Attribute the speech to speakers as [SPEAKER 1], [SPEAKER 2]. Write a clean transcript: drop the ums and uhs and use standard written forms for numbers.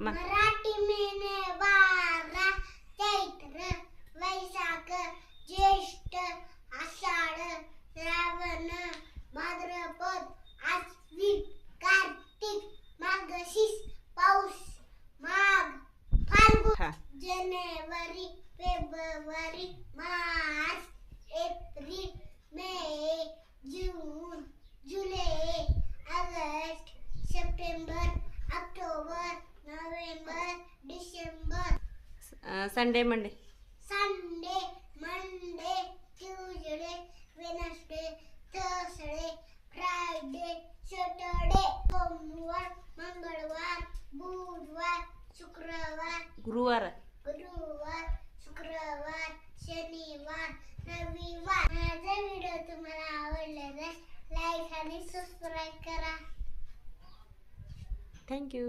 [SPEAKER 1] मराठी महिने 12 चैत्र वैशाख ज्येष्ठ आषाढ श्रावण भाद्रपद आश्विन कार्तिक मार्गशीर्ष पौष माघ फाल्गुन जानेवारी फेब्रुवारी मार्च एप्रिल मे जून जुलै ऑगस्ट सप्टेंबर ऑक्टोबर नोव्हेंबर डिसेंबर
[SPEAKER 2] Sunday Monday
[SPEAKER 1] Monday Tuesday Wednesday Thursday Friday Saturday सोमवार मंगळवार बुधवार शुक्रवार
[SPEAKER 2] गुरुवार
[SPEAKER 1] शुक्रवार शनिवार रविवार. माझा व्हिडिओ तुम्हाला आवडला तर लाईक आणि सबस्क्राईब करा.
[SPEAKER 2] थँक्यू.